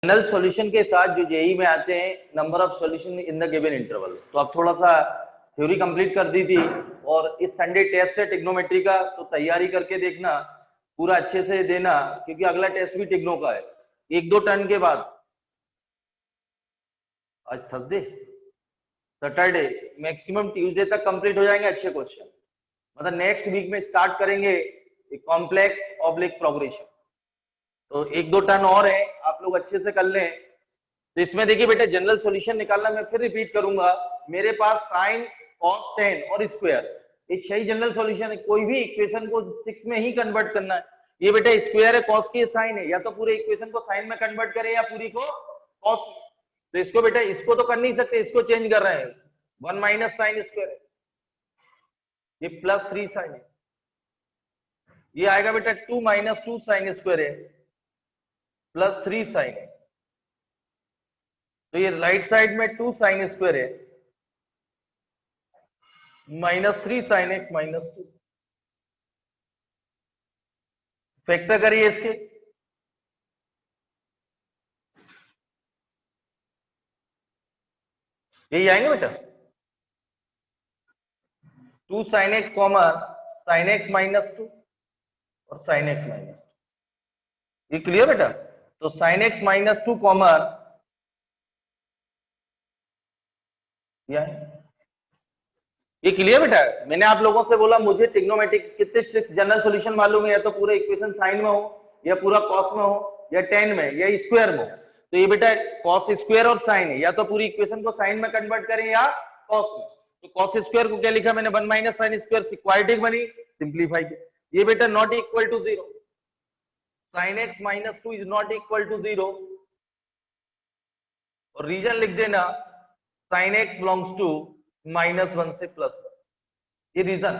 General solution के साथ जो जेई में आते हैं number of solution in the given interval. तो आप थोड़ा सा थ्योरी कंप्लीट कर दी थी और इस संडे टेस्ट है टिग्नोमेट्री का, तो तैयारी करके देखना, पूरा अच्छे से देना, क्योंकि अगला टेस्ट भी टिग्नो का है 1-2 टर्न के बाद। आज थर्सडे, सैटरडे, मैक्सिमम ट्यूसडे तक कंप्लीट हो जाएंगे अच्छे क्वेश्चन। मतलब नेक्स्ट वीक में स्टार्ट करेंगे कॉम्प्लेक्स ऑब्लिक प्रोग्रेशन। तो 1-2 टर्न और है, आप लोग अच्छे से कर लें। तो इसमें देखिए बेटा, जनरल सॉल्यूशन निकालना, मैं फिर रिपीट करूंगा, मेरे पास साइन कॉस टेन और स्क्वायर, ये 6 जनरल सॉल्यूशन है। कोई भी इक्वेशन को 6 में ही कन्वर्ट करना है। ये बेटा स्क्वायर है, कॉस की साइन है, या तो पूरे इक्वेशन को साइन में कन्वर्ट करें या पूरी को कॉस। तो इसको बेटा, इसको तो कर नहीं सकते, इसको चेंज कर रहे हैं, 1 माइनस साइन स्क्वायर है, ये प्लस 3 साइन है, ये आएगा बेटा 2 माइनस 2 साइन स्क्वायर है, प्लस 3 साइन है। तो ये राइट साइड में 2 साइन स्क्वायर है, minus 3 sign x minus 2। Factor करिए इसके, यही आएंगे बेटा, 2 sine x common sign x minus 2 और साइन एक्स माइनस 2। ये क्लियर बेटा? तो साइन एक्स माइनस 2 कॉमन, ये क्लियर बेटा? मैंने आप लोगों से बोला मुझे ट्रिग्नोमेट्रिक कितने जनरल सॉल्यूशन मालूम है, या तो पूरा इक्वेशन साइन में हो, या पूरा कॉस में हो, या टेन में, या स्क्वायर में हो। तो ये बेटा कॉस स्क्वायर और साइन है, या तो पूरी इक्वेशन को साइन में कन्वर्ट करें या कॉस में। तो कॉस स्क्वायर को क्या लिखा मैंने, 1 माइनस साइन स्क्वायर, क्वाड्रेटिक बनी, सिंप्लीफाई किया। ये बेटा not equal to 0, sine x minus 2 is not equal to 0, और रीजन लिख देना, साइन एक्स बिलोंग्स टू -1 से +1। ये रीजन,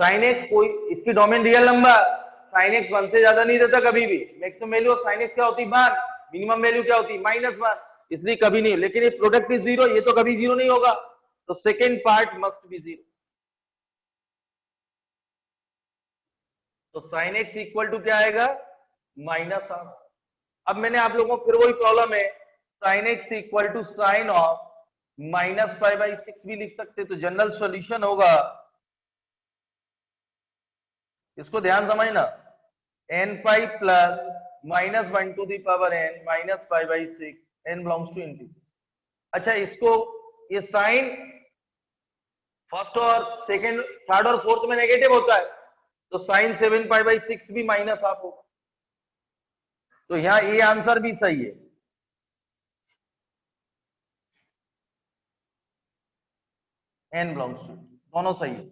साइन एक्स कोई, इसकी domain real number, sine x 1 से ज्यादा नहीं देता कभी भी। Maximum value of sine x क्या होती है 1, मिनिमम वैल्यू क्या होती है -1, इसलिए कभी नहीं। लेकिन ये प्रोडक्ट इज 0, ये तो कभी 0 नहीं होगा, तो सेकेंड पार्ट मस्ट बी 0। तो साइन एक्स इक्वल टू क्या आएगा, -1। अब मैंने आप लोगों को फिर वही प्रॉब्लम है, sine x equal to sine of -π/6 भी लिख सकते, तो जनरल सॉल्यूशन होगा, इसको ध्यान समझना, n pi plus -1 to the power n -π/6, n belongs to ∞। अच्छा, इसको ये साइन फर्स्ट और सेकंड, थर्ड और फोर्थ में नेगेटिव होता है, तो साइन 7π/6 भी -1/2 होगा। तो यहां ये आंसर भी सही है, n बिलोंग्स टू, दोनों सही है।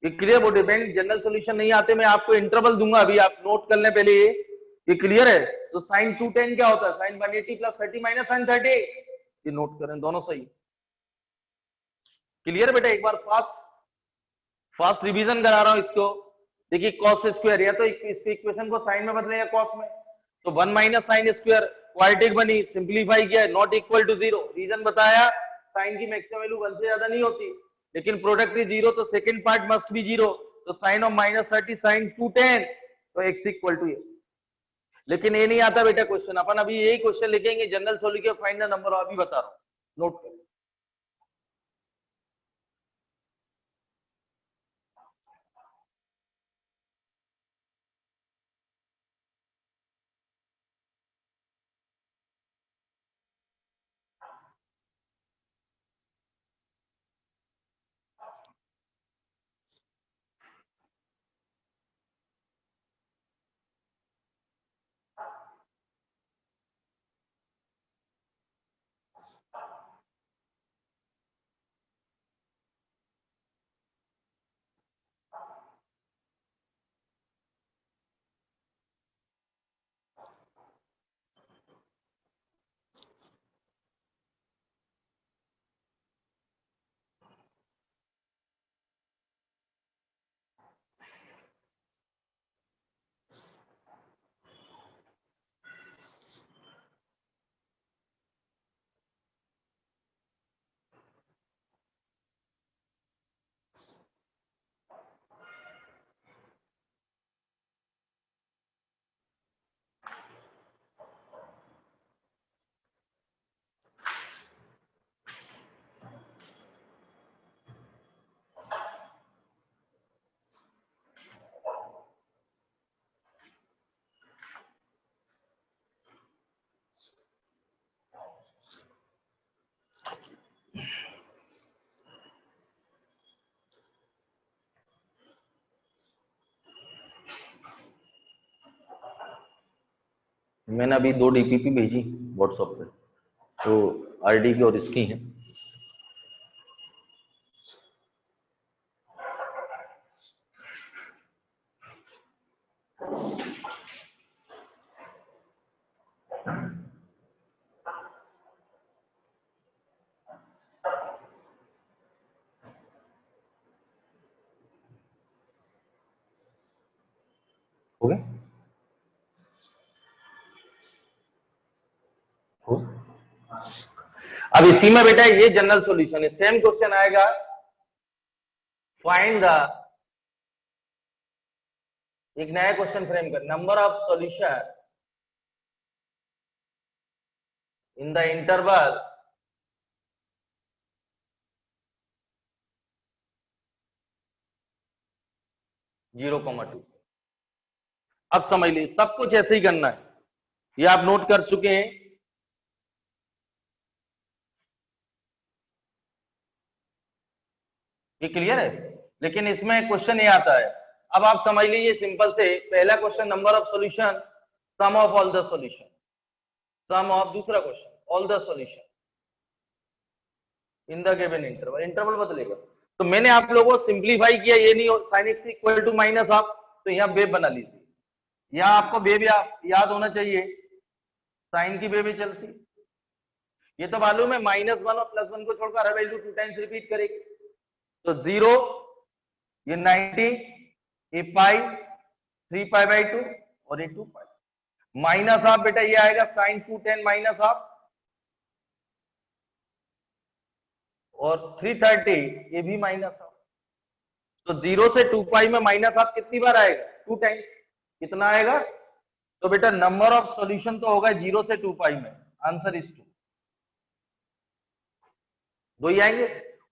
ये क्लियर, वो डिपेंड, जनरल सॉल्यूशन नहीं आते, मैं आपको इंटरवल दूंगा, अभी आप नोट कर लें पहले ये क्लियर है? तो साइन 210 क्या होता है, साइन 180 + 30 माइनस साइन 30, ये नोट करें, दोनों सही। क्लियर बेटा? एक बार फास्ट फास्ट रिवीजन करा रहा हूं इसको। देखिए कॉस स्क्वायर, या तो इसकी इक्वेशन को साइन में बदले या कॉस में, तो 1 माइनस साइन स्क्वायर, क्वाड्रेटिक बनी, सिंप्लीफाई किया, नॉट इक्वल टू 0, रीजन बताया, साइन की मैक्सिमम वैल्यू 1 से ज्यादा नहीं होती, लेकिन प्रोडक्ट इज 0, तो सेकंड पार्ट मस्ट बी 0, तो साइन ऑफ -30 साइन 210, तो x इक्वल टू ये। लेकिन ये नहीं आता बेटा क्वेश्चन, अपन अभी यही क्वेश्चन लिखेंगे, general solution find the number, अभी बता रहा हूं, नोट करो। मैंने अभी 2 डीपीपी भेजी व्हाट्सएप पे, तो आरडी की और इसकी है। हो गया? हो? अब इसी में बेटा ये जनरल सॉल्यूशन है, सेम क्वेश्चन आएगा, फाइंड द, एक नया क्वेश्चन फ्रेम कर, number of solution in the interval zero comma two. अब समझ लीजिए सब कुछ ऐसे ही करना है, ये आप नोट कर चुके हैं। ये क्लियर है, लेकिन इसमें क्वेश्चन ये आता है, अब आप समझ लीजिए सिंपल से, पहला question number of solution, sum of all the solution, sum of, दूसरा question all the solution in the given interval, interval बदलेगा। तो मैंने आप लोगों को सिंप्लीफाई किया, ये नहीं sine x equal to minus half, तो यहाँ वेव बना लीजिए, यहाँ आपको वेव याद होना चाहिए, साइन की वेव चलती, ये तो मालूम है -1 और +1 को छोड़कर हर वैल्यू 2 टाइम्स रिपीट करेगी, तो 0, ये 90, ये पाई, 3 पाई/2 और ये 2 पाई, माइनस हाफ बेटा ये आएगा साइन 2tan माइनस हाफ, और 330 ये भी माइनस हाफ, तो 0 से 2 पाई में माइनस हाफ कितनी बार आएगा? 2 टाइम्स। कितना आएगा? तो बेटा नंबर ऑफ सॉल्यूशन तो होगा 0 से 2 पाई में, आंसर इज 2, दो ही आएंगे।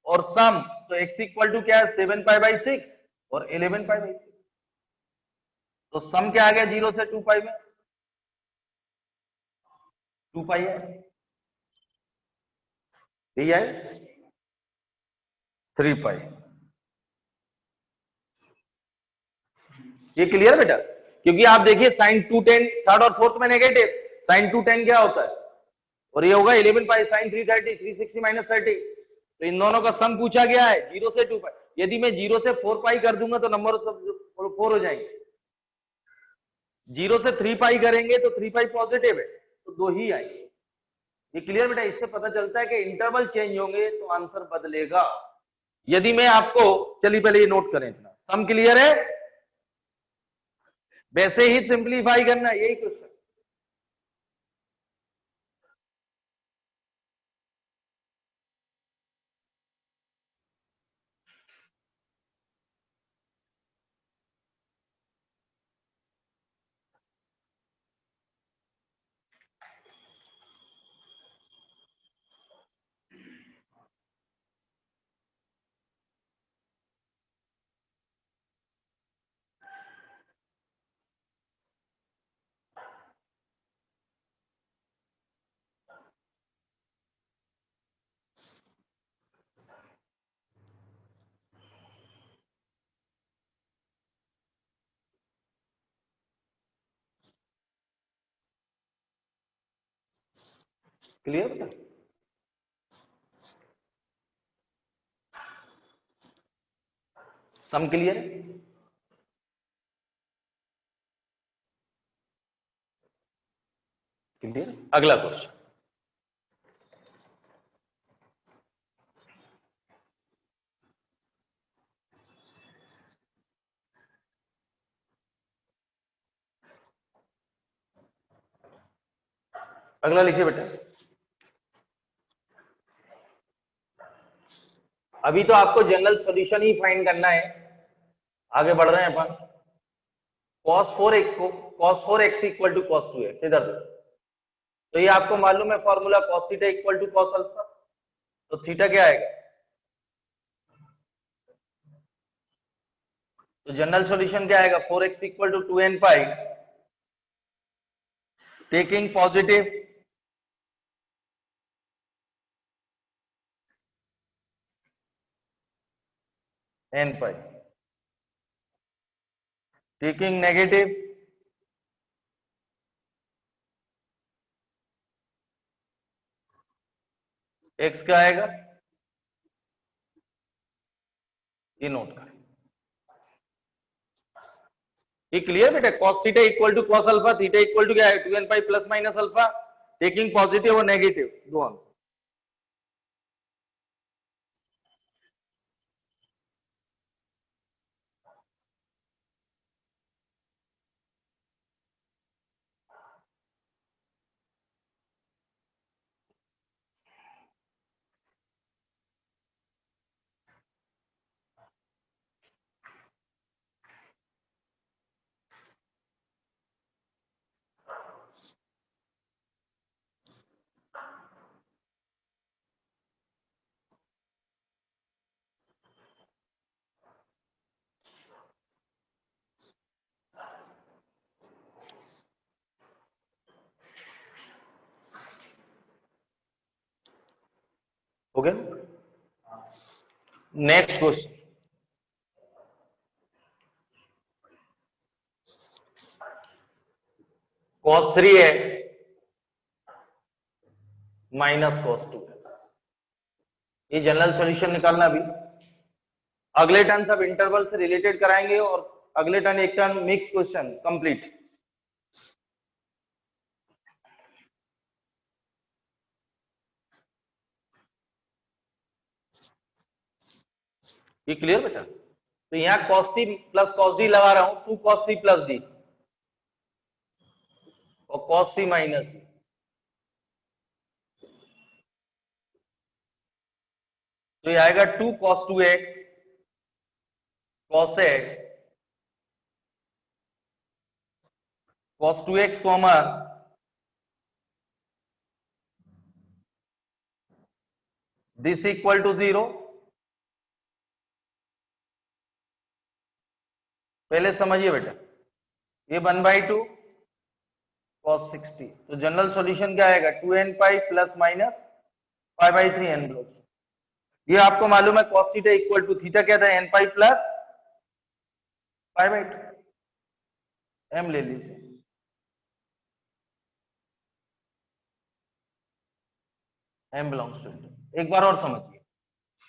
और सम, तो x इक्वल टू क्या है? 7 पाई/6 और 11 पाई/6, तो सम क्या आ गया 0 से 2 पाई में? 2 पाई है, यही है 3 पाई। ये क्लियर बेटा? क्योंकि आप देखिए साइन 2tan थर्ड और फोर्थ में नेगेटिव, साइन 2tan क्या होता है, और ये होगा 11 पाई साइन 330, 360 - 30, तो इन दोनों का सम पूछा गया है 0 से 2 पाई। यदि मैं 0 से 4 पाई कर दूंगा तो नंबर सब 4 हो जाएंगे, 0 से 3 पाई करेंगे तो 3 पाई पॉजिटिव है, तो 2 ही आएंगे। ये क्लियर बेटा? इससे पता चलता है कि इंटरवल चेंज होंगे तो आंसर बदलेगा। यदि मैं आपको, चलिए पहले ये नोट करें, इतना सम क्लियर है, वैसे ही सिंप्लीफाई करना, यही क्वेश्चन। क्लियर बेटा? सम क्लियर है? क्लियर। अगला क्वेश्चन, अगला लिखिए बेटा। अभी तो आपको जनरल सॉल्यूशन ही फाइंड करना है, आगे बढ़ रहे हैं अपन। cos 4x को cos 4x equal to cos 2x, इधर दो, तो ये आपको मालूम है formula cos theta equal to cos alpha, तो थीटा क्या आएगा? तो जनरल सॉल्यूशन क्या आएगा? 4x equal to 2n pi, taking positive n pi, taking negative x क्या आएगा, ये नोट करें। ये क्लियर बेटा, cos theta equal to cos alpha, theta equal to क्या है 2n pi plus minus alpha, taking positive और नेगेटिव दो आंसर। हो गया, next question. cos 3x minus cos 2x, ये जनरल सॉल्यूशन निकालना। भी अगले टर्न सब इंटरवल से रिलेटेड कराएंगे और अगले टर्न एक टर्न मिक्स क्वेश्चन कंप्लीट। ये क्लियर बेटा, तो यहाँ cos c plus cos d लगा रहा हूं, 2 cos c प्लस d और cos c माइनस d, तो ये आएगा 2 cos 2x cos x cos 2x common this equal to 0। पहले समझिए बेटा, ये 1/2 cos 60, तो जनरल सॉल्यूशन क्या आएगा 2n pi plus minus pi by 3 n block. ये आपको मालूम है cos theta equal to theta क्या था n pi plus pi by 2, m ले लीजिए। m बिलोंग्स टू, एक बार और समझिए,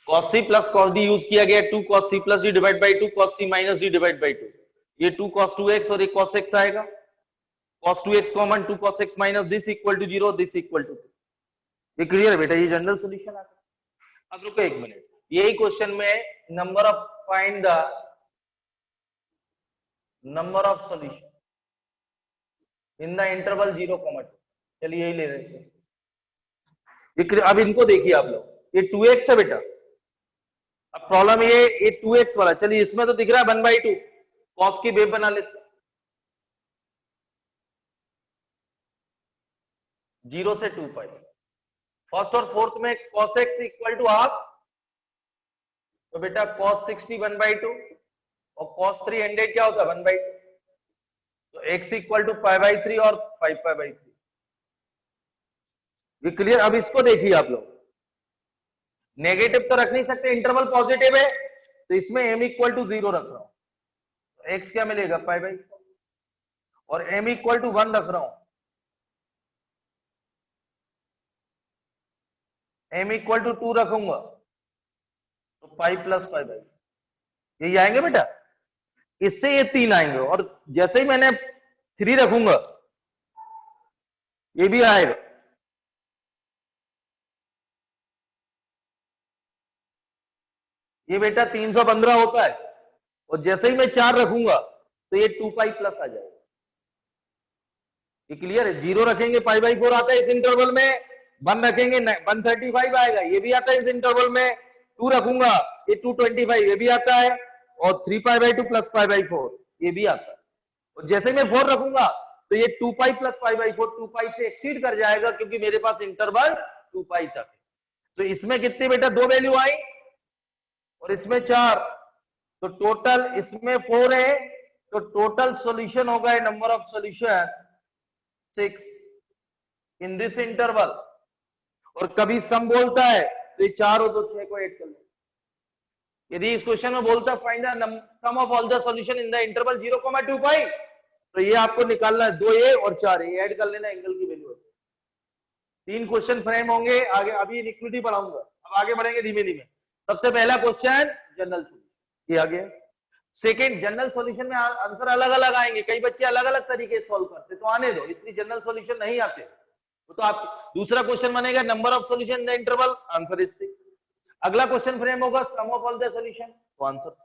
cos c plus cos d use किया गया, 2 cos c plus d divide by 2 cos c minus d divide by 2, ये 2 cos 2x और एक cos x आएगा, cos 2x common 2 cos x minus this equal to 0, this equal to 2। ये clear है बेटा, ये जनरल सॉल्यूशन आता है। अब रुको एक मिनट, यही क्वेश्चन में number of find the number of solution in the interval 0, 2, चलिए यही ले रहे हैं। अब इनको देखिए आप लोग, ये 2x है बेटा, अब प्रॉब्लम ये 2x वाला, चलिए इसमें तो दिख रहा है 1/2, कॉस की वेव बना लेते, 0 से 2 पाई, फर्स्ट और फोर्थ में cos x equal to half, तो बेटा cos 60 1/2 और cos 300 क्या होता है 1/2, तो x इक्वल टू π/3 और 5π/3। ये क्लियर। अब इसको देखिए आप लोग, नेगेटिव तो रख नहीं सकते, इंटरवल पॉजिटिव है, तो इसमें m इक्वल टू 0 रख रहा हूं, तो x क्या मिलेगा π/4, और m इक्वल टू 1 रख रहा हूं, m इक्वल टू 2 रखूंगा, तो पाई प्लस π/4, यही आएंगे बेटा, इससे ये 3 आएंगे, और जैसे ही मैंने 3 रखूंगा ये भी आएगा, ये बेटा 315 होता है, और जैसे ही मैं 4 रखूंगा तो ये 2 पाई प्लस आ जाएगा। ये क्लियर है, 0 रखेंगे π/4 आता है इस इंटरवल में, 1 रखेंगे 135 आएगा, ये भी आता है इस इंटरवल में, 2 रखूंगा ये 225 ये भी आता है, और 3π/2 प्लस π/4 ये भी आता है, और जैसे मैं 4 रखूंगा तो ये 2 पाई प्लस π/4 2 पाई से एक्सीड कर जाएगा, क्योंकि मेरे पास इंटरवल 2 पाई तक है। तो इसमें कितने बेटा 2 वैल्यू आई और इसमें 4, तो टोटल इसमें 4 है, तो टोटल सॉल्यूशन होगा number of solution 6 in this interval. और कभी सम बोलता है तो ये 4 हो तो 6 को ऐड कर लो। यदि इस क्वेश्चन में बोलता है find the sum of all the solution in the interval 0, 2 pi, तो ये आपको निकालना है 2a और 4a, ऐड कर लेना, एंगल की वैल्यू 3 क्वेश्चन फ्रेम होंगे आगे, अभी इनइक्विटी पढ़ाऊंगा, अब आगे बढ़ेंगे धीमे धीमे। सबसे पहला क्वेश्चन जनरल सॉल्यूशन, ये आ गया। सेकेंड, जनरल सॉल्यूशन में आंसर अलग अलग आएंगे, कई बच्चे अलग अलग तरीके से सॉल्व करते, तो आने दो, इसलिए जनरल सॉल्यूशन नहीं आते तो आप दूसरा क्वेश्चन बनेगा number of solution in the interval, answer is 6। अगला क्वेश्चन फ्रेम होगा सम ऑफ ऑल द सॉल्यूशन, तो आंसर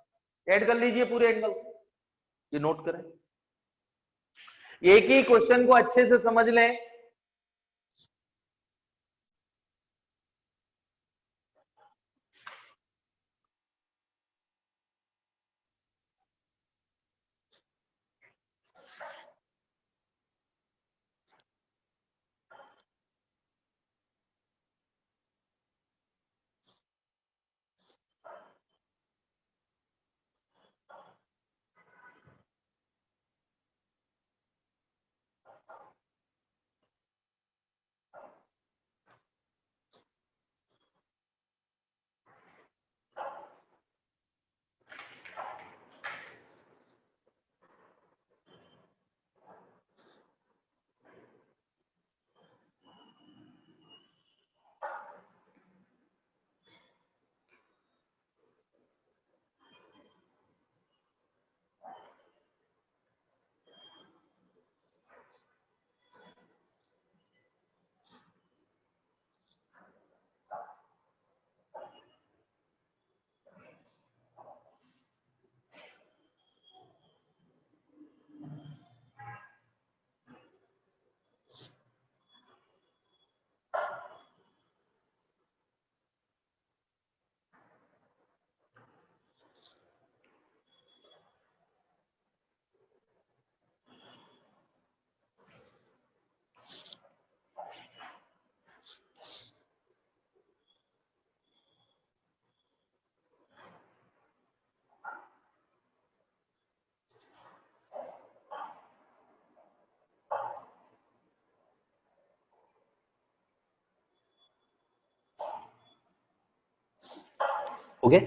ऐड कर लीजिए पूरे एंगल, ये नोट करें। एक ही क्वेश्चन को अच्छे से समझ लें, ओके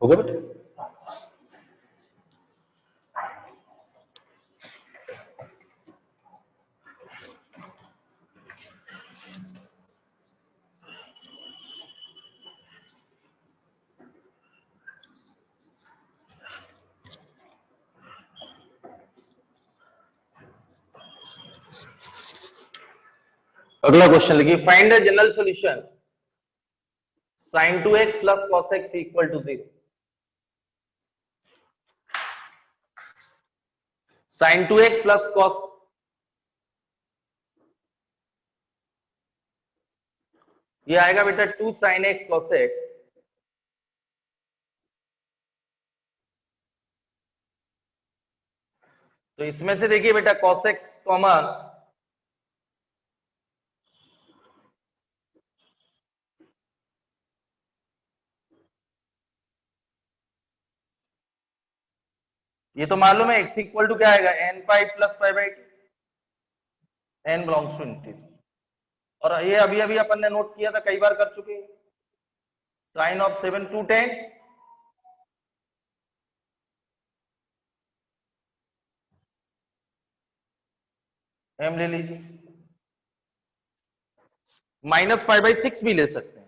हो गया बेटा। अगला क्वेश्चन लिखिए, find the general solution sin 2x plus cos x equal to 0। sin 2x plus cos, ये आएगा बेटा 2 sin x cos x, तो इसमें से देखिए बेटा cos x कॉमन, ये तो मालूम है x इक्वल टू क्या आएगा n pi plus pi by two, n belongs to integer, और ये अभी अभी अपन ने नोट किया था, कई बार कर चुके हैं, साइन ऑफ 7 टू 10 m ले लीजिए, माइनस पाई बाई 6 भी ले सकते हैं,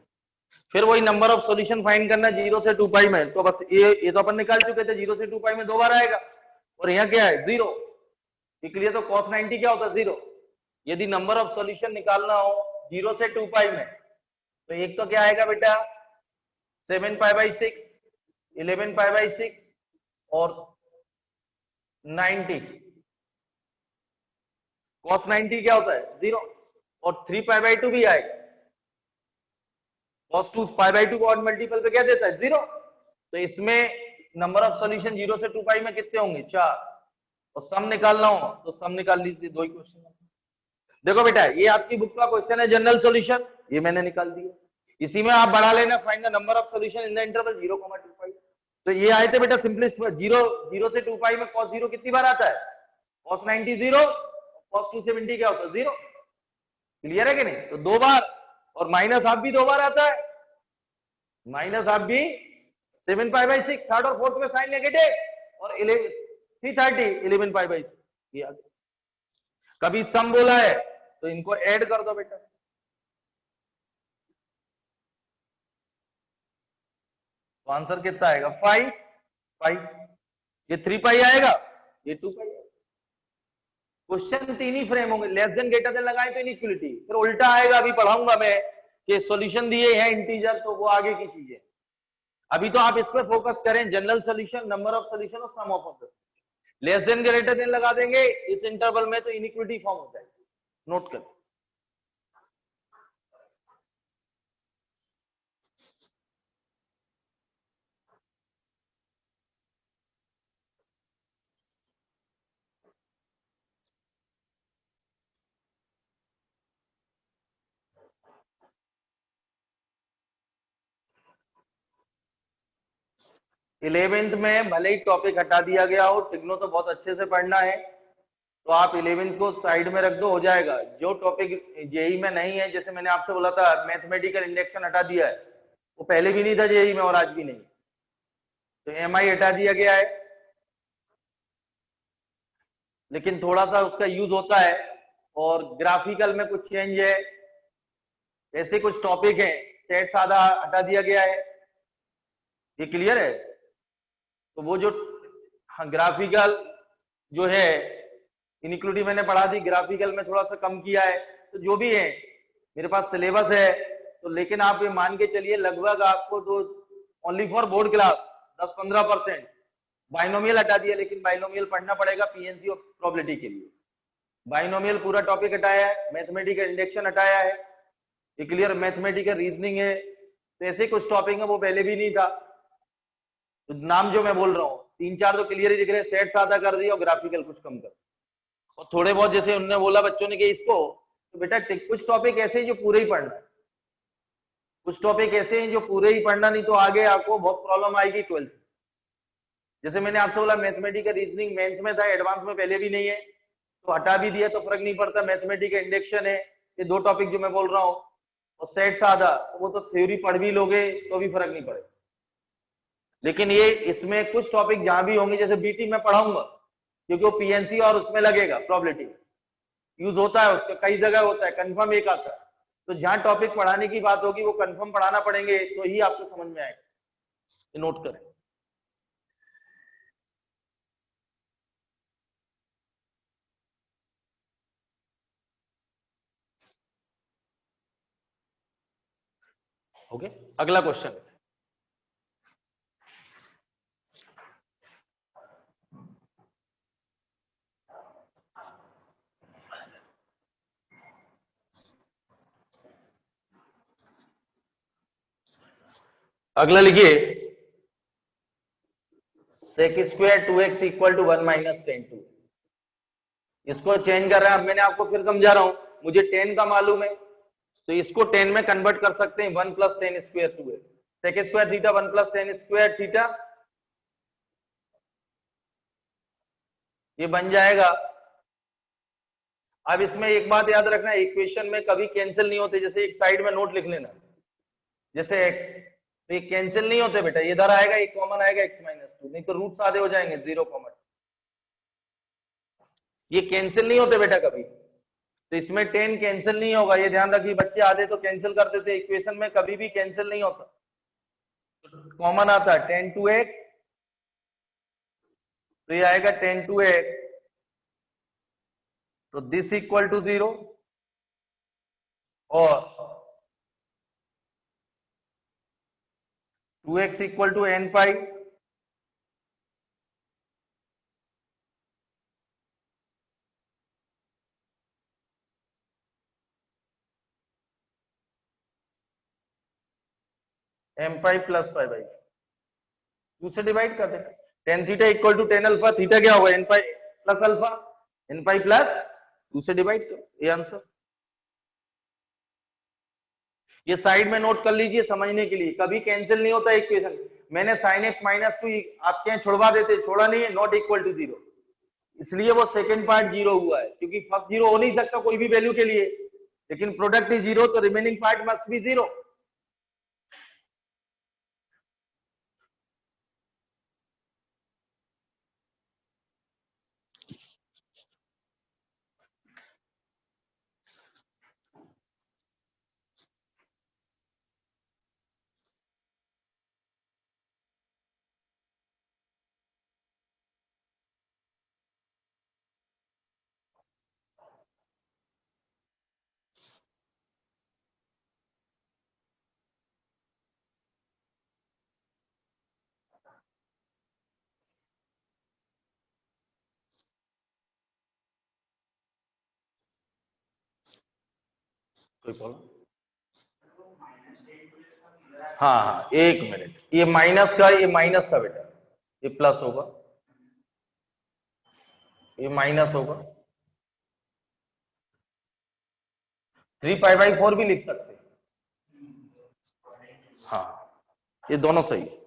फिर वही नंबर ऑफ सॉल्यूशन फाइंड करना 0 से 2 पाई में, तो बस ये तो अपन निकाल चुके थे, 0 से 2 पाई में 2 बार आएगा, और यहाँ क्या है 0, इसलिए तो cos 90 क्या होता है 0। यदि नंबर ऑफ सॉल्यूशन निकालना हो 0 से 2 पाई में, तो एक तो क्या आएगा बेटा 7 पाई बाई 6, 11 पाई बाई 6 और 90, cos 90 क्या होता है 0, और 3 पाई बाई 2 भी आएगा, cos 2 पाई बाई 2 को ऑड मल्टीपल पे क्या देता है 0, तो इसमें नंबर ऑफ सॉल्यूशन 0 से 2 पाई में कितने होंगे 4, और सम निकालना हो तो सम निकाल लीजिए, दो ही क्वेश्चन। देखो बेटा ये आपकी बुक का क्वेश्चन है जनरल सॉल्यूशन, ये मैंने निकाल दिया, इसी में आप बढ़ा लेना find the number of solution in the interval 0,2 पाई, तो ये आए थे बेटा सिंपलेस्ट 0 से 2 पाई में cos 0 कितनी बार आता है cos 90 0, cos 270 क्या होता है 0। क्लियर है कि नहीं? तो 2 बार, और माइनस हाफ भी 2 बार आता है, माइनस हाफ भी 7 पाई बाई 6, थर्ड और फोर्थ में साइन नेगेटिव, और 330 11 पाई बाई 6। कभी सम बोला है तो इनको ऐड कर दो बेटा, तो आंसर कितना आएगा 5। ये 3 पाई आएगा, ये 2 पाई आएगा। क्वेश्चन 3 ही फ्रेम होंगे, लेस देन ग्रेटर देन लगाए तो इनइक्वलिटी, फिर उल्टा आएगा, अभी पढ़ाऊंगा मैं कि सॉल्यूशन दिए हैं इंटीजर, तो वो आगे की चीजें। अभी तो आप इस पर फोकस करें, general solution, number of solution और sum of less than greater than लगा देंगे इस इंटरवल में तो इनइक्वलिटी फॉर्म हो जाएगी, नोट कर। इलेवेंथ में भले ही टॉपिक हटा दिया गया हो, टिग्नो तो बहुत अच्छे से पढ़ना है, तो आप 11th को साइड में रख दो, हो जाएगा। जो टॉपिक जेई में नहीं है, जैसे मैंने आपसे बोला था मैथमेटिकल इंडेक्शन हटा दिया है, वो पहले भी नहीं था जेई में और आज भी नहीं, तो एमआई हटा दिया गया है, लेकिन थोड़ा सा उसका यूज होता है, और ग्राफिकल में कुछ चेंज है, ऐसे कुछ टॉपिक है, सेट सादा हटा दिया गया है, ये क्लियर है। तो वो जो ग्राफिकल जो है इनइक्वलिटी मैंने पढ़ा दी, ग्राफिकल में थोड़ा सा कम किया है, तो जो भी है मेरे पास सिलेबस है, तो लेकिन आप ये मान के चलिए लगभग आपको तो only for board class 10-15% binomial हटा दिया, लेकिन बाइनोमियल पढ़ना पड़ेगा पीएनसी और प्रोबेबिलिटी के लिए। बाइनोमियल पूरा टॉपिक हटाया है, मैथमेटिकल इंडेक्शन हटाया है, ये क्लियर, मैथमेटिकल रीजनिंग है, तो ऐसे कुछ टॉपिक है वो पहले भी नहीं था, तो नाम जो मैं बोल रहा हूँ 3-4 तो क्लियर ही दिख रहे, सेट सादा कर दिया और ग्राफिकल कुछ कम कर, और थोड़े बहुत जैसे उन्होंने बोला बच्चों ने कि इसको, तो बेटा कुछ टॉपिक ऐसे हैं जो पूरे ही पढ़ना है, कुछ टॉपिक ऐसे हैं जो पूरे ही पढ़ना, नहीं तो आगे आपको बहुत प्रॉब्लम आएगी 12th। जैसे मैंने आपसे बोला मैथमेटिकल रीजनिंग मेंस में था, एडवांस में पहले भी नहीं है, तो हटा भी दिया तो फर्क नहीं पड़ता, मैथमेटिकल इंडेक्शन है, ये 2 टॉपिक जो मैं बोल रहा हूँ, और सेट सादा वो तो थ्योरी पढ़ भी लोगे तो भी फर्क नहीं पड़ेगा, लेकिन ये इसमें कुछ टॉपिक जहां भी होंगे, जैसे बीटी में पढ़ाऊंगा क्योंकि वो पीएनसी और उसमें लगेगा, प्रोबेबिलिटी यूज होता है उसका, कई जगह होता है, कंफर्म एक आता है, तो जहां टॉपिक पढ़ाने की बात होगी वो कंफर्म पढ़ाना पड़ेंगे, तो ही आपको समझ में आएगा, नोट करें। ओके, अगला क्वेश्चन, अगला लिखिए, sec square 2x equal to 1 minus 10 2, इसको चेंज कर रहे हैं, अब मैंने आपको फिर समझा रहा हूं, मुझे 10 का मालूम है, तो इसको 10 में कन्वर्ट कर सकते हैं, 1 plus 10 square 2x, sec square theta 1 plus 10 square theta, ये बन जाएगा। अब इसमें एक बात याद रखना, इक्वेशन में कभी कैंसिल नहीं होते, जैसे एक साइड में नोट लिख लेना, जैसे x, तो ये कैंसिल नहीं होते बेटा, ये इधर आएगा, एक कॉमन आएगा x माइनस 2, नहीं तो रूट आधे हो जाएंगे 0 कॉमन, ये कैंसिल नहीं होते बेटा कभी, तो इसमें 10 कैंसिल नहीं होगा, ये ध्यान रखिए, बच्चे आधे तो कैंसिल करते थे, इक्वेशन में कभी भी कैंसिल नहीं होता, कॉमन आता है 10 2x, तो ये आएगा 10 2x, तो दिस इक्वल टू 0, और 2x equal to n pi, m pi plus pi by 2 से डिवाइड कर देना, tan theta equal to 10 alpha, theta क्या होगा n pi plus alpha, n pi plus 2 से डिवाइड करो, ये आंसर। ये साइड में नोट कर लीजिए समझने के लिए, कभी कैंसिल नहीं होता इक्वेशन, मैंने sin x माइनस 2 आपके यहाँ छुड़वा देते, छोड़ा नहीं है, नॉट इक्वल टू 0, इसलिए वो सेकंड पार्ट जीरो हुआ है, क्योंकि फर्स्ट जीरो हो नहीं सकता कोई भी वैल्यू के लिए, लेकिन प्रोडक्ट इज जीरो, तो remaining part must be zero. कोई प्रॉब्लम? हाँ हाँ, एक मिनट, ये माइनस का, ये माइनस का बेटा, ये प्लस होगा, ये माइनस होगा। 3 पाई/4 भी लिख सकते हैं। हाँ, ये दोनों सही है।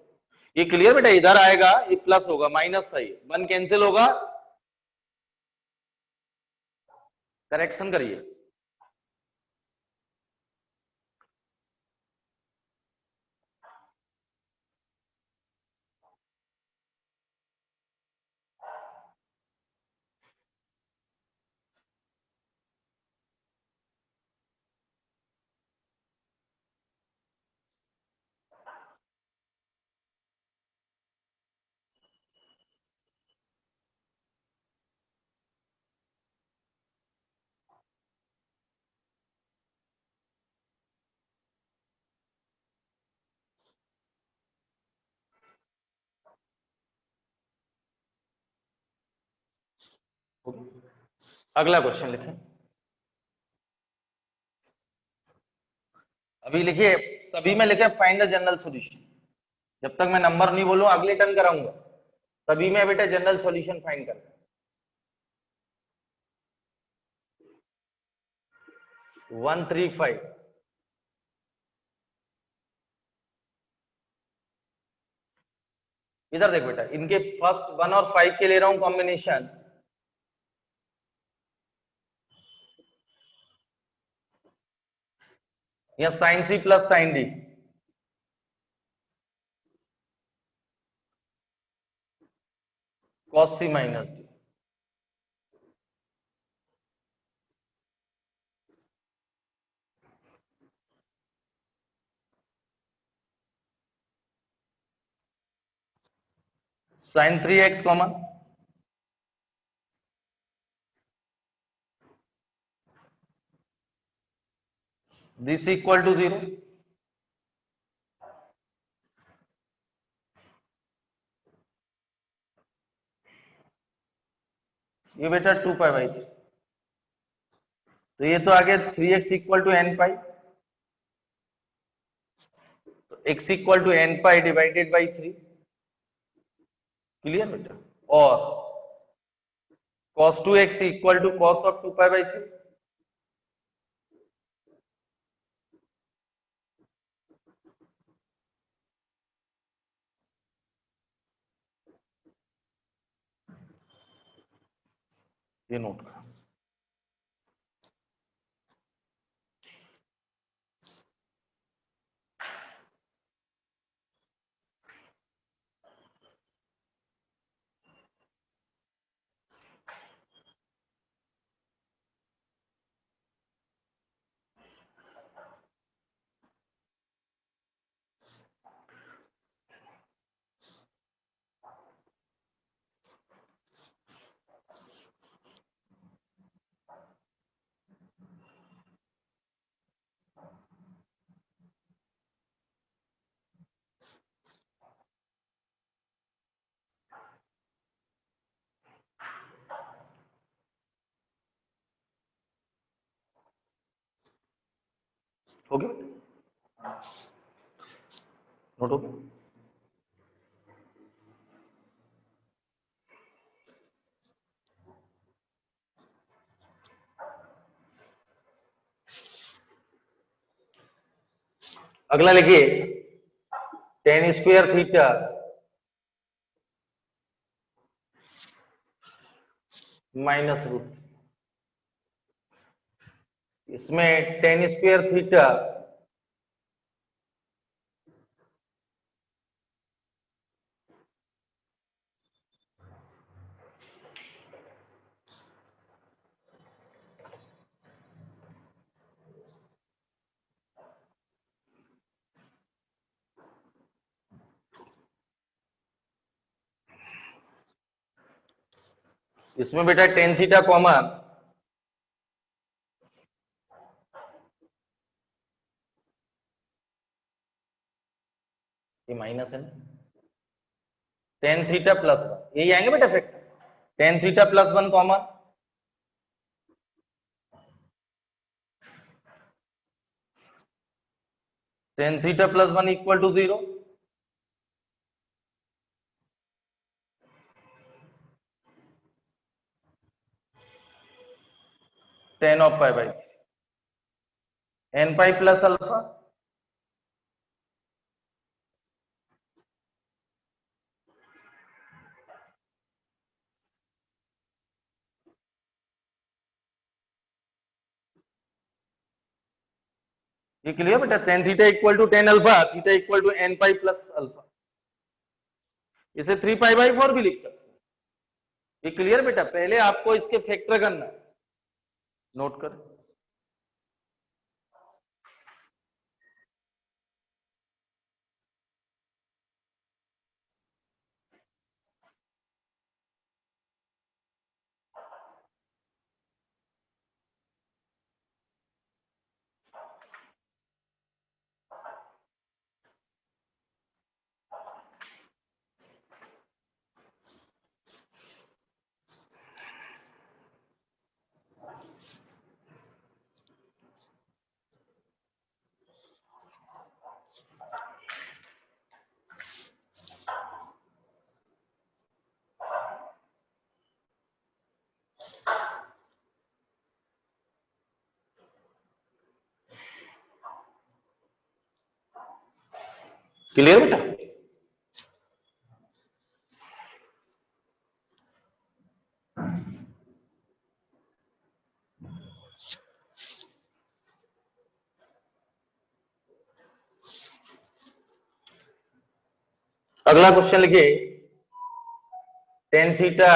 ये क्लियर बेटा? इधर आएगा ये प्लस होगा, माइनस था, ये 1 कैंसिल होगा, करेक्शन करिए। अगला क्वेश्चन लिखें। अभी लिखिए, सभी में लिखे फाइंड द जनरल सॉल्यूशन। जब तक मैं नंबर नहीं बोलूं अगले टर्न कराऊंगा। सभी में बेटा जनरल सॉल्यूशन फाइंड करना। 135। इधर देख बेटा, इनके फर्स्ट 1 और 5 के ले रहा हूं कॉम्बिनेशन। या sine C plus sine D, cos C minus D. Sine 3x common, this equal to 0। ये बेटा 2 पाई/3। तो ये तो आगे 3x equal to n pi, तो x equal to n pi divided by 3। Clear बेटा? और cos 2x equal to cos of 2 पाई/3। ये नोट करो। हो गया? नोट हो गया? अगला लिखिए, tan square theta minus root, इसमें टेन स्क्वायर थीटा इसमें बेटा टेन थीटा कॉमन, ये माइनस है ना, टेन थीटा प्लस वन, यही आएंगे बेटा factor, tan theta plus one common, tan theta plus one equal to 0, tan of pi by n pi plus alpha, ये clear बेटा, tan theta equal to tan alpha, theta equal to n pi plus alpha, इसे 3 pi by 4 भी लिख सकते हैं। ये clear बेटा, पहले आपको इसके फैक्टर करना है, नोट कर। क्लियर बेटा, अगला क्वेश्चन लिखिए, टेन थीटा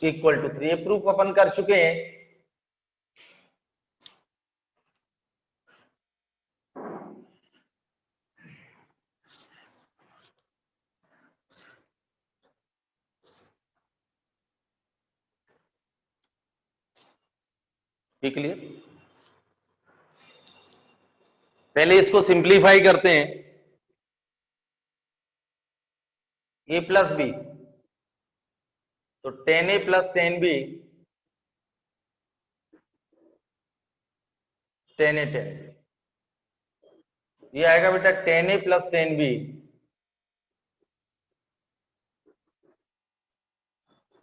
इक्वल टू 3, ये प्रूफ अपन कर चुके हैं। ये क्लियर, पहले इसको सिंप्लीफाई करते हैं, ए प्लस बी, तो टेन ए प्लस टेन बी, टेन ए टेन, ये आएगा बेटा टेन ए प्लस टेन बी,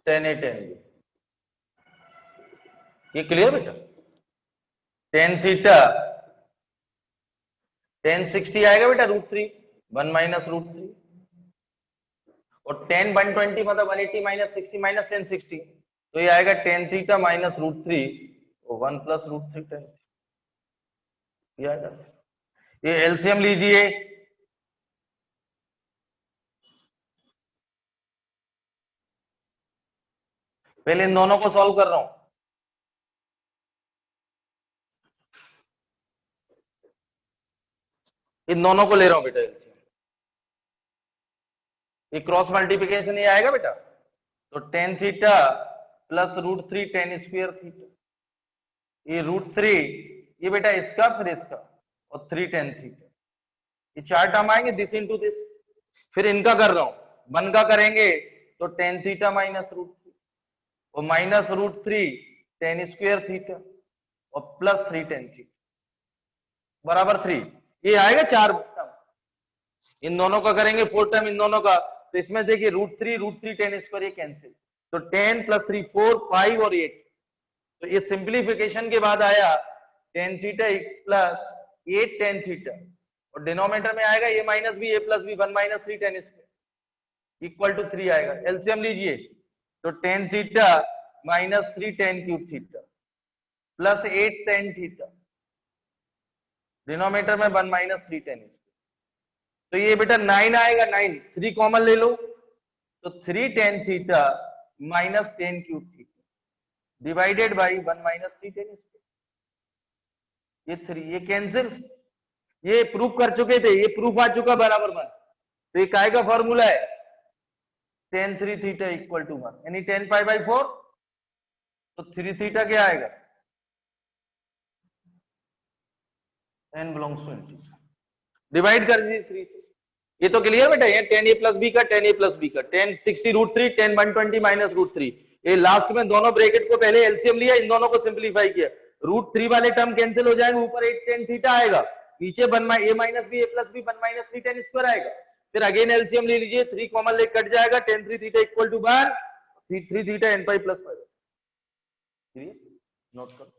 टेन ए टेन बी, ये क्लियर बेटा, टेन थीटा टेन 60 आएगा बेटा रूट 3, 1 माइनस रूट 3, और टेन 120 मतलब 180 माइनस 60 माइनस टेन 60, तो ये आएगा टेन थीटा माइनस रूट 3 और 1 प्लस रूट 3 टेन, ये आएगा। ये एलसीएम लीजिए, पहले इन दोनों को सॉल्व कर रहा हूं, इन दोनों को ले रहा हूं बेटा एलसीएम, ये क्रॉस मल्टीप्लिकेशन ये आएगा बेटा, तो tan theta plus root 3 tan square theta, ये रूट 3, ये बेटा इसका फिर इसका, और 3 टेन थीटा, ये चार टर्म आएंगे दिस इंटू दिस, फिर इनका कर रहा हूं, वन का करेंगे तो टेन थीटा माइनस रूट 3 और minus root 3 tan square theta और प्लस 3 टेन थीटा बराबर 3, ये आएगा चार टर्म, इन दोनों का करेंगे 4 टर्म इन दोनों का, तो इसमें देखिए रूट 3 टेन स्क्वायर ये कैंसिल, तो 10 प्लस 3 4 5 और 8, तो ये सिंप्लीफिकेशन के बाद आया tan theta plus 8 tan theta और डिनोमिनेटर में आएगा a minus B a plus B 1 minus 3 tan square equal to 3 आएगा। एलसीएम लीजिए तो tan theta minus 3 tan cube theta plus 8 tan theta, denominator में 1 माइनस 3 tan स्क्वायर, तो ये बेटा 9 आएगा। 9 3 कॉमन ले लो तो 3 tan theta minus 10 cube theta divided by 1 minus 3 tan square. ये 3 ये कैंसिल, ये प्रूफ कर चुके थे, ये प्रूफ आ चुका बराबर 1। तो ये काय का फॉर्मूला है tan 3 थीटा इक्वल टू 1 यानी tan पाई बाई 4। तो 3 थीटा क्या आएगा n belongs to n divide कर दीजिए 3 से। ये तो क्लियर बेटा, ये tan a प्लस बी का tan a प्लस बी का tan 60 root 3 tan 120 minus root 3। ये लास्ट में दोनों ब्रैकेट को पहले एलसीएम लिया, इन दोनों को सिंप्लीफाई किया, रूट 3 वाले टर्म कैंसिल हो जाएंगे, ऊपर 8 tan थीटा आएगा, नीचे a minus B a plus B 1 minus 3 tan square आएगा। फिर अगेन एलसीएम ले लीजिए, 3 कॉमन ले कट जाएगा, tan 3 theta equal to 1 3 theta n pi plus 5। Note करो।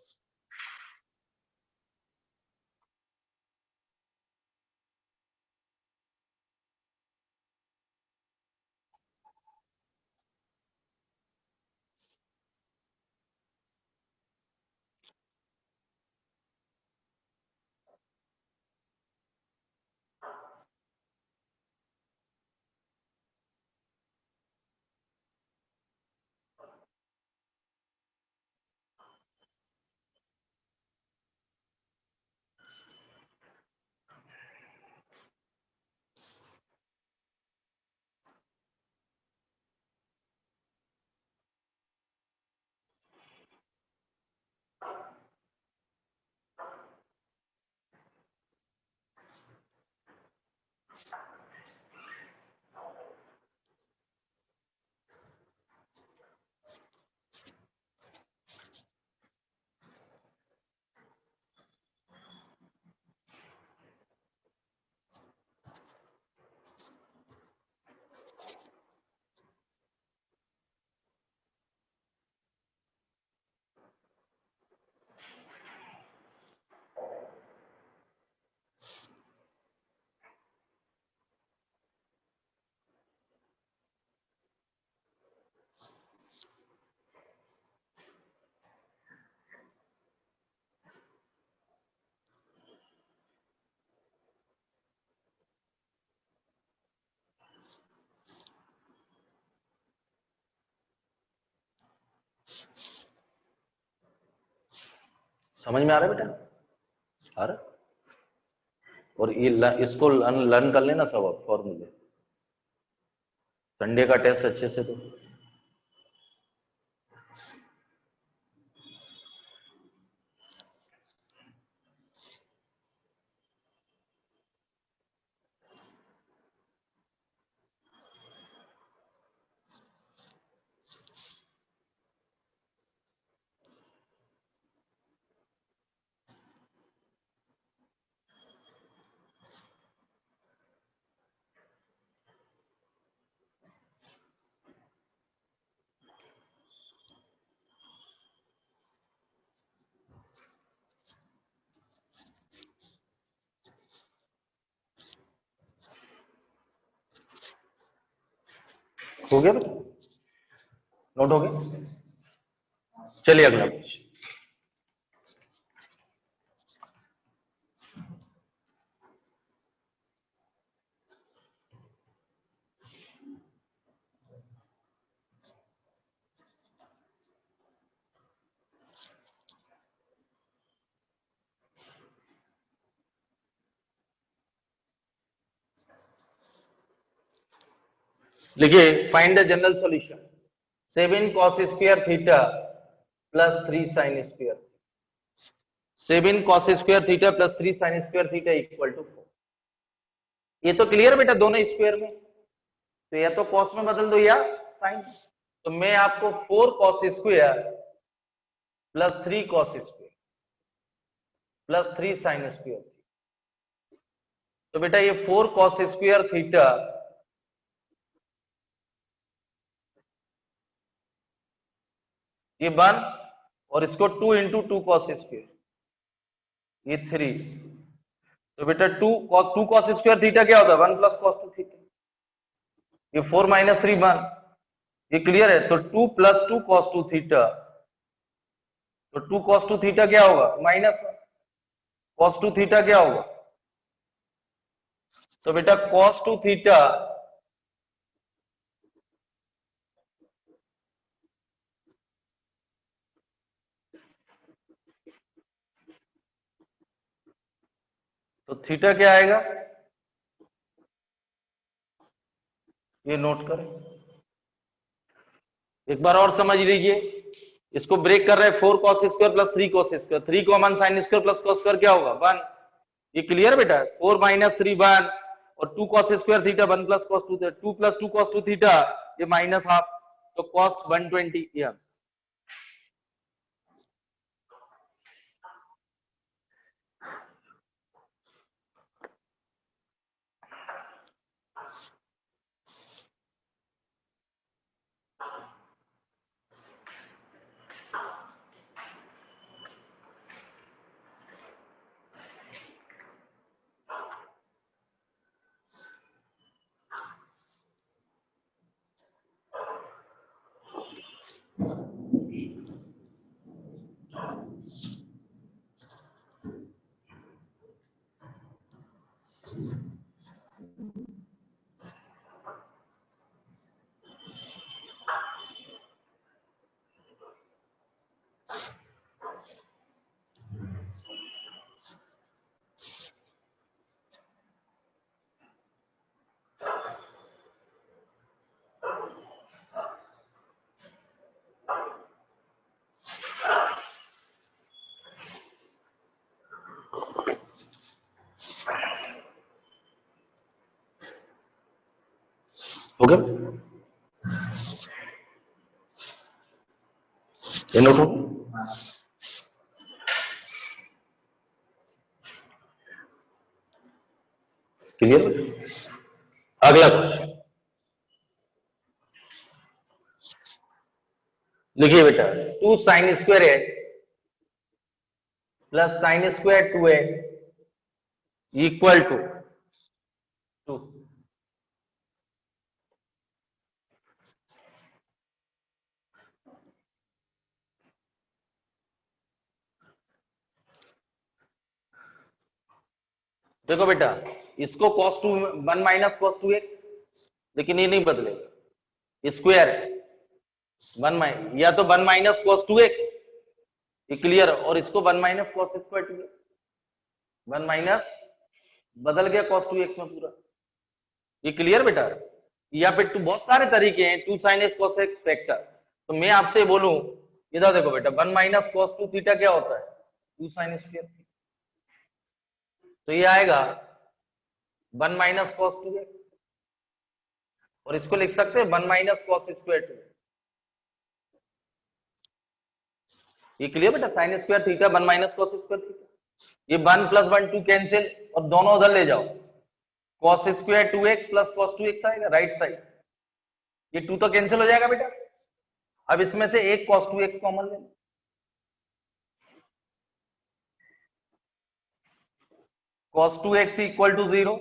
समझ में आ रहा है बेटा? आ रहा? और ये इसको लर्न कर लेना सब फॉर्मूले, संडे का टेस्ट अच्छे से। तो हो गया बेटा, नोट हो गया? चलिए अगला पेज। लिखिए find the general solution 7 cos square theta plus 3 sin square, 7 cos square theta plus 3 sin square theta equal to 4। ये तो क्लियर बेटा, दोनों स्क्वायर में, तो या तो cos में बदल दो या sin। तो मैं आपको 4 cos square plus 3 cos square plus 3 sin square, तो बेटा ये 4 cos स्क्वायर थीटा ये 1 और इसको 2 इंटू 2 cos स्क्वायर, ये 3 तो बेटा टू कॉस स्क्वायर थीटा क्या होता है? 1 प्लस कॉस 2 थीटा। ये 4 माइनस 3 1, ये क्लियर है? तो 2 प्लस 2 कॉस 2 थीटा, तो 2 कॉस 2 थीटा क्या होगा? माइनस कॉस 2 थीटा क्या होगा? तो बेटा कॉस 2 थीटा तो थीटा क्या आएगा? ये नोट करें, एक बार और समझ लीजिए। इसको ब्रेक कर रहे हैं 4 cos square plus 3 cos square, 3 common sine square plus cos square क्या होगा? 1। ये क्लियर बेटा? 4 माइनस 3 1 और 2 cos square theta 1 plus cos 2 theta, 2 plus 2 cos 2 theta, ये माइनस हाफ, तो कॉस 120 ये। हो गया? ये नोट हो? क्लियर? अगला क्वेश्चन लिखिए बेटा, 2 sine square x plus sine square 2x equal to 2। देखो बेटा, इसको cos 2 1 माइनस cos 2x, लेकिन ये नहीं बदलेगा, स्क्वायर 1 या तो 1 माइनस cos 2x, ये क्लियर, और इसको 1 minus cos square 2x, 1 minus बदल गया cos 2x में पूरा, ये क्लियर बेटा? या फिर टू बहुत सारे तरीके हैं, 2 sin x cos x factor. तो मैं आपसे बोलूं, इधर देखो बेटा, 1 माइनस cos 2 थीटा क्या होता है? 2 sin स्क्वायर। तो ये आएगा 1 माइनस cos 2x, और इसको लिख सकते हैं 1 माइनस cos स्क्वायर 2। ये क्लियर बेटा? Sine square theta 1 minus cos square theta, ये 1 प्लस 1 2 कैंसिल, और दोनों उधर ले जाओ, cos square 2x plus cos 2x आएगा राइट साइड, ये 2 तो कैंसिल हो जाएगा बेटा। अब इसमें से एक cos 2x कॉमन लेना, cos 2x इक्वल टू 0,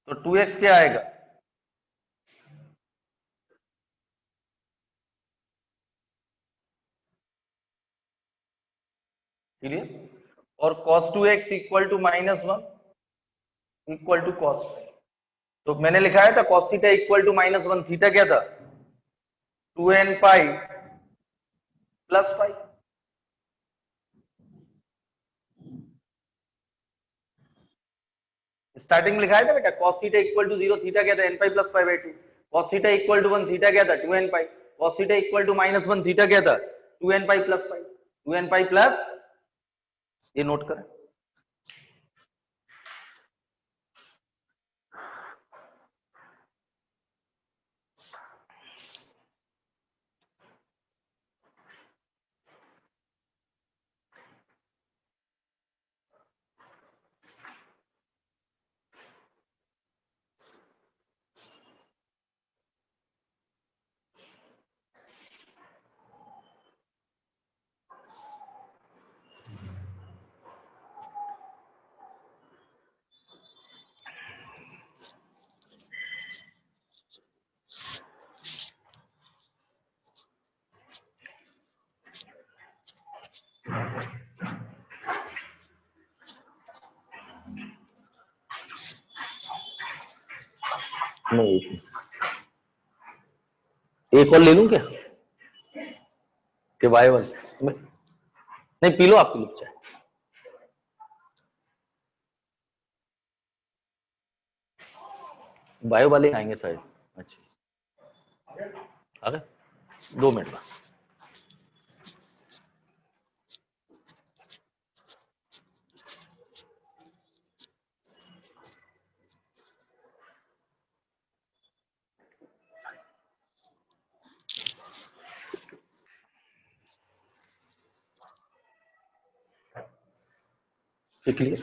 तो 2x क्या आएगा? क्लियर? और cos 2x equal to -1 equal to cos। तो मैंने लिखा है था cos theta equal to -1, theta क्या था? 2n पाई प्लस पाई। स्टार्टिंग में लिखा है था बेटा cos theta equal to 0, theta क्या था? n pi plus pi by 2। cos theta equal to 1, theta क्या था? 2n pi. cos theta equal to -1, theta क्या था? 2n pi plus pi, 2n pi plus, ये नोट करें। नहीं, एक और ले लूं क्या कि बाय वन? नहीं, पी लो, आप पी लो चाय। बायो वाले आएंगे शायद। अच्छा, आ गए, 2 मिनट बस। क्लियर?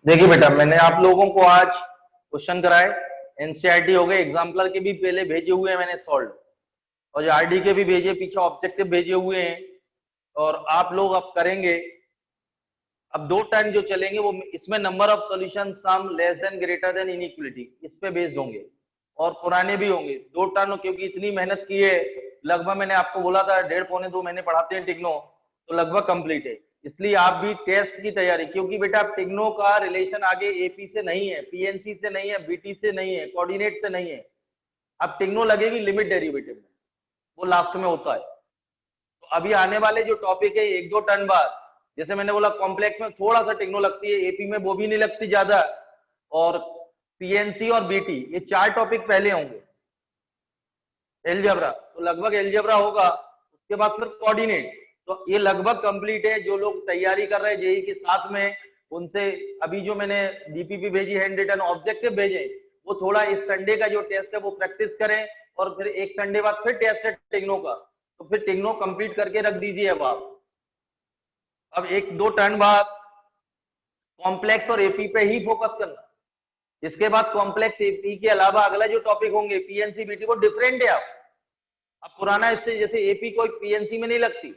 देखिए बेटा, मैंने आप लोगों को आज क्वेश्चन कराए, एनसीईआरटी हो गए, एग्जाम्पलर के भी पहले भेजे हुए हैं मैंने सॉल्व, और आरडी के भी भेजे, पीछे ऑब्जेक्टिव भेजे हुए हैं, और आप लोग अब करेंगे। अब 2 टर्न जो चलेंगे वो इसमें number of solution some less than greater than inequality, इस पे बेस्ड होंगे, और पुराने भी होंगे 2 टर्न, क्योंकि इतनी मेहनत की है, लगभग मैंने आपको बोला था 1.5 पौने 2 महीने पढ़ाते हैं टिग्नो, तो लगभग कंप्लीट है। इसलिए आप भी टेस्ट की तैयारी, क्योंकि बेटा टिग्नो का रिलेशन आगे एपी से नहीं है, पीएनसी से नहीं है, बीटी से नहीं है, कोऑर्डिनेट से नहीं है। अब टिग्नो लगेगी लिमिट डेरिवेटिव में, वो लास्ट में होता है। तो अभी आने वाले जो टॉपिक है 1-2 टर्न बाद, जैसे मैंने बोला कॉम्प्लेक्स में थोड़ा सा टिग्नो लगती है, एपी में वो भी नहीं लगती ज्यादा, और पीएनसी और बीटी ये 4 टॉपिक पहले होंगे। एलजेब्रा तो लगभग एलजेब्रा होगा, उसके बाद फिर कोऑर्डिनेट, तो ये लगभग कंप्लीट है। जो लोग तैयारी कर रहे हैं जेई के साथ में, उनसे अभी जो मैंने डीपीपी भेजी, हैंड रिटन ऑब्जेक्टिव भेजे, वो थोड़ा इस संडे का जो टेस्ट है वो प्रैक्टिस करें, और फिर एक संडे बाद फिर टेस्ट है टिग्नो का, तो फिर टिग्नो कंप्लीट करके रख दीजिए। अब 1-2 टर्न बाद कॉम्प्लेक्स और एपी पे ही फोकस करना। इसके बाद कॉम्प्लेक्स एपी के अलावा अगला जो टॉपिक होंगे पीएनसी बीटी, वो डिफरेंट है। अब पुराना इससे, जैसे एपी कोई पीएनसी में नहीं लगती,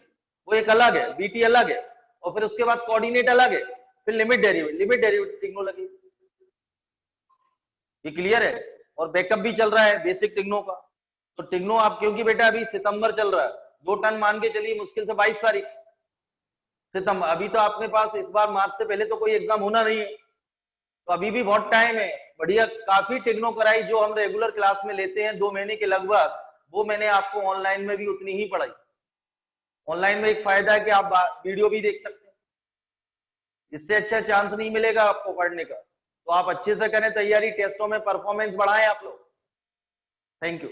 वो एक अलग है, बीटी अलग है, और फिर उसके बाद कोऑर्डिनेट अलग है, फिर लिमिट डेरिवेटिव टिग्नो लगी। ये क्लियर है? और बैकअप भी चल रहा है बेसिक टिग्नो का। तो टिग्नो आप, क्योंकि बेटा अभी सितंबर चल रहा है, 2 टर्न मान के चलिए, मुश्किल से 22 तारीख सितंबर, अभी तो आपके पास इस बार मार्च से पहले तो कोई एग्जाम होना नहीं है, तो अभी भी बहुत टाइम है। बढ़िया, काफी टिग्नो कराई जो हम रेगुलर क्लास में लेते हैं 2 महीने के लगभग, वो मैंने आपको ऑनलाइन में भी उतनी ही पढ़ाई। ऑनलाइन में एक फायदा है कि आप वीडियो भी देख सकते हैं, इससे अच्छा चांस नहीं मिलेगा आपको पढ़ने का। तो आप अच्छे से करें तैयारी, टेस्टों में परफॉर्मेंस बढ़ाएं आप लोग। Thank you.